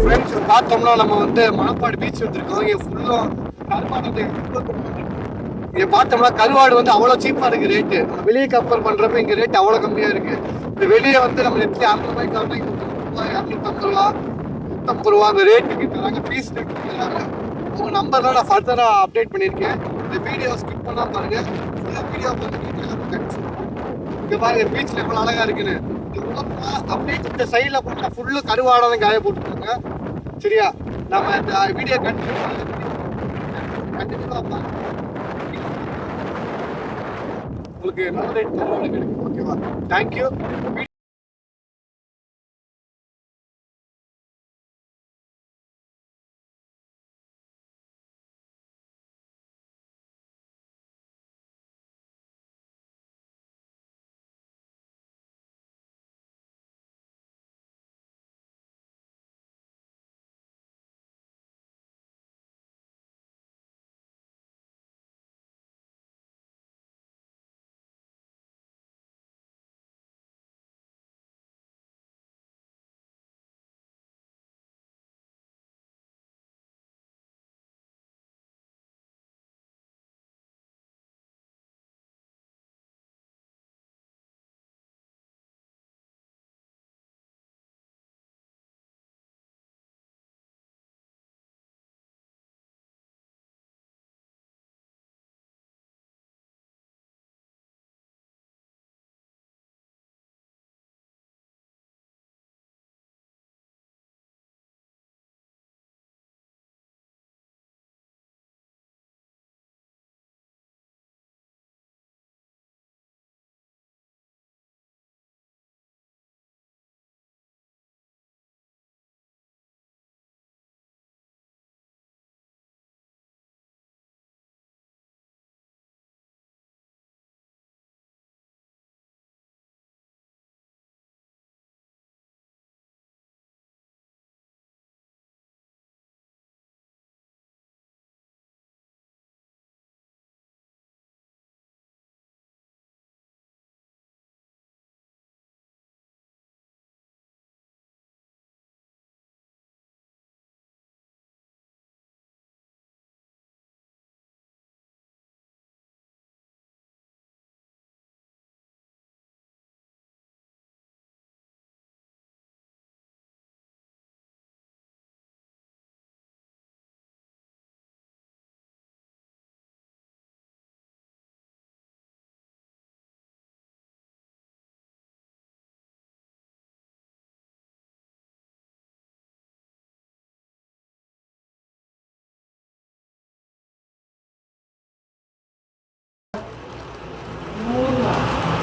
Friends பார்த்தோம்னா நம்ம வந்து மணப்பாடு பீச் வந்துருக்கோம். இங்கே ஃபுல்லும் கருவாடு. இங்கே பார்த்தோம்னா கருவாடு வந்து அவ்வளோ சீப்பாக இருக்குது ரேட்டு. வெளியே கம்பேர் பண்ணுறப்ப இங்கே ரேட் அவ்வளோ கம்மியாக இருக்குது. இந்த வெளியே வந்து நம்ம நெத்தி 200 ரூபாய்க்கு 250 ரூபா 150 ரூபா அந்த ரேட்டுக்கு தராங்க. பீஸ் ரேட் தராங்க. உங்கள் நம்பர் தான் நான் ஃபர்தராக அப்டேட் பண்ணியிருக்கேன். இந்த வீடியோ ஸ்கிப் பண்ணால் பாருங்கள். ஃபுல்லாக வீடியோ பார்த்து இங்கே பாருங்கள் பீச்சில் எவ்வளோ அழகாக இருக்குன்னு. அப்படியே இந்த சைடில் போட்டால் ஃபுல்லு கருவாடை காய போட்டுருக்காங்க. சரியா, நம்ம இந்த வீடியோ கண்டினியூவாக உங்களுக்கு நல்ல ரேட் கருவாடு கிடைக்கும். ஓகேவா, தேங்க்யூ.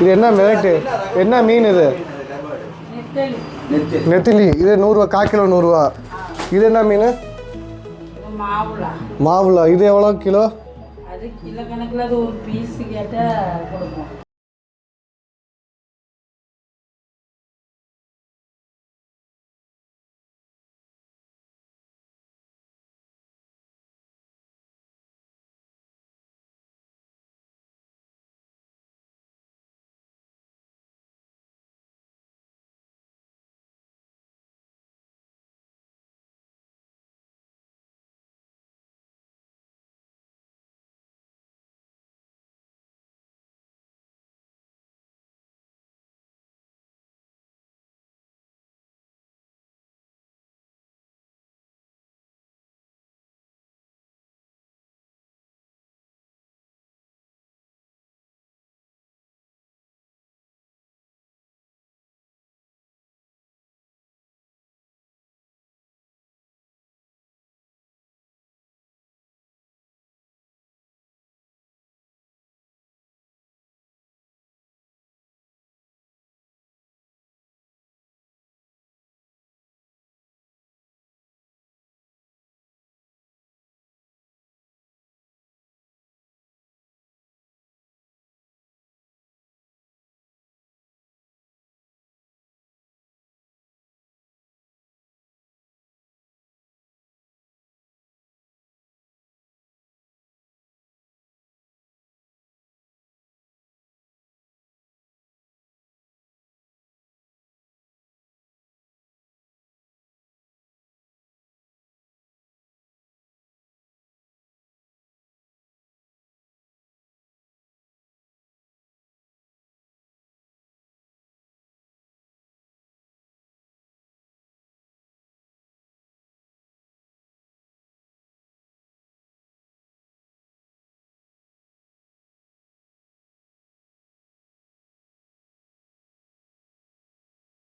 இது என்ன ரேட்டு, என்ன மீன் இது? நெத்திலி. இது 100 ரூபா, 1/4 கிலோ 100 ரூபா. இது என்ன மீன்? மாவுளா. இது எவ்வளோ கிலோ? அது கிலோ கணக்கில் அது ஒரு பீஸ் கேட்டால் கொடுப்போம்.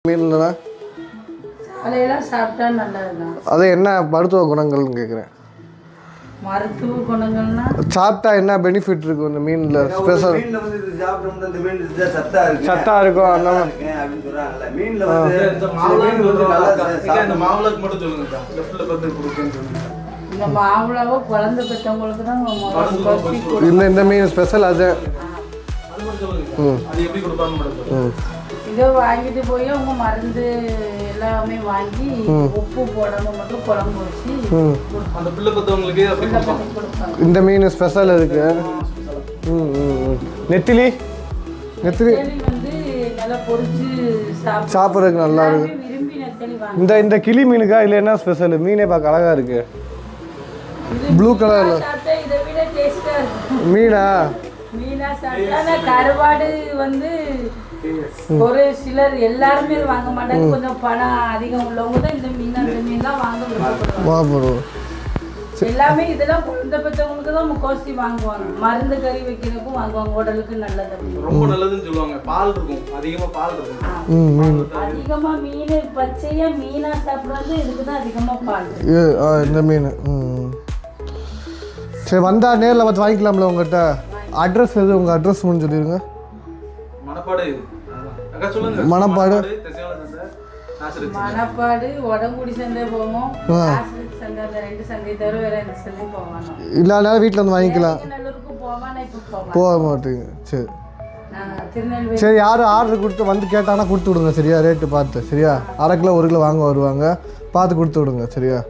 மீன்லனா அதையெல்லாம் சாப்பிட்டா நல்லதுதான். அது என்ன மருத்துவ குணங்கள்னு கேட்குறேன். மருத்துவ குணங்கள்னா சாப்பிட்டா என்ன பெனிஃபிட் இருக்கும் இந்த மீனில் ஸ்பெஷல்? மீன்ல வந்து இது சாப்பிட்டோம்னா இந்த மீன் இது சத்தா இருக்கு. சத்தா இருக்கும் அந்த அப்படின்னு சொல்றாங்கல்ல. மீன்ல வந்து இந்த மாவுளக்கு வந்து நல்லா இந்த மாவுளக்கு மட்டும் சொல்லுங்க. லெஃப்ட்ல வந்து கொடுக்கன்னு சொல்லுங்க. இந்த மாவுளவை குழந்தை பெற்றவங்களுக்கு தான் இந்த மீன் ஸ்பெஷல் அது. அது மட்டும் சொல்லுங்க. அது எப்படி கொடுப்பாங்க மட்டும். இதை வாங்கிட்டு போய் அவங்க மருந்து எல்லாமே வாங்கி உப்பு போடாம மட்டும் குழம்பு வச்சு அந்த பிள்ளை பத்தவங்களுக்கு அப்படி கொடுப்பாங்க. இந்த மீன் ஸ்பெஷல் இருக்கு. நெத்திலி நெத்திலி வந்து நல்லா பொரிச்சு சாப்பிட்றதுக்கு நல்லா இருக்கு. விரும்பி நெத்திலி வாங்க. இந்த கிளி மீனுக்கா இல்லை என்ன ஸ்பெஷல்? மீனே பார்க்க அழகா இருக்கு. ப்ளூ கலர்ல சாப்பிட்டா இதை விட டேஸ்டா இருக்கும். மீனா சாப்பிட்டா கருவாடு வந்து ஒரு சிலர் எல்லாருமே வாங்க மாட்டாங்க. கொஞ்சம் பணம் அதிகம் உள்ளவங்க தான் இந்த மீன்லாம் வாங்க விருப்பப்படுவாங்க. எல்லாமே இதெல்லாம் குழந்தை பெற்றவங்களுக்கு தான் முக்காசி வாங்குவாங்க. மருந்து கறி வைக்கிறதுக்கும் வாங்குவாங்க. உடலுக்கு நல்லது, ரொம்ப நல்லதுன்னு சொல்லுவாங்க. பால் இருக்கும், அதிகமா பால் இருக்கும். அதிகமா மீன் பச்சையா மீனா சாப்பிடுறது இதுக்கு தான் அதிகமா பால். இந்த மீன் சரி வந்தா நேரில் பார்த்து வாங்கிக்கலாம்ல உங்கள்கிட்ட? அட்ரஸ் எது? உங்கள் அட்ரஸ் முடிஞ்சு சொல்லிடுங்க. மணப்பாடு மணப்பாடு உடங்குடி சந்தை போவோம். சந்தை அந்த 2 சந்தை தவிர வேற எந்த சந்தையும் போவானோ இல்லாத வீட்டில் வந்து வாங்கிக்கலாம். நல்லூருக்கு போவானா இப்போ போக மாட்டீங்க. சரி திருநெல்வேலி. சரி யாரும் ஆர்டர் கொடுத்து வந்து கேட்டாங்கன்னா கொடுத்து விடுங்க சரியா? ரேட்டு பார்த்து சரியா? 1/2 கிலோ 1 கிலோ வாங்க வருவாங்க, பார்த்து கொடுத்து விடுங்க சரியா?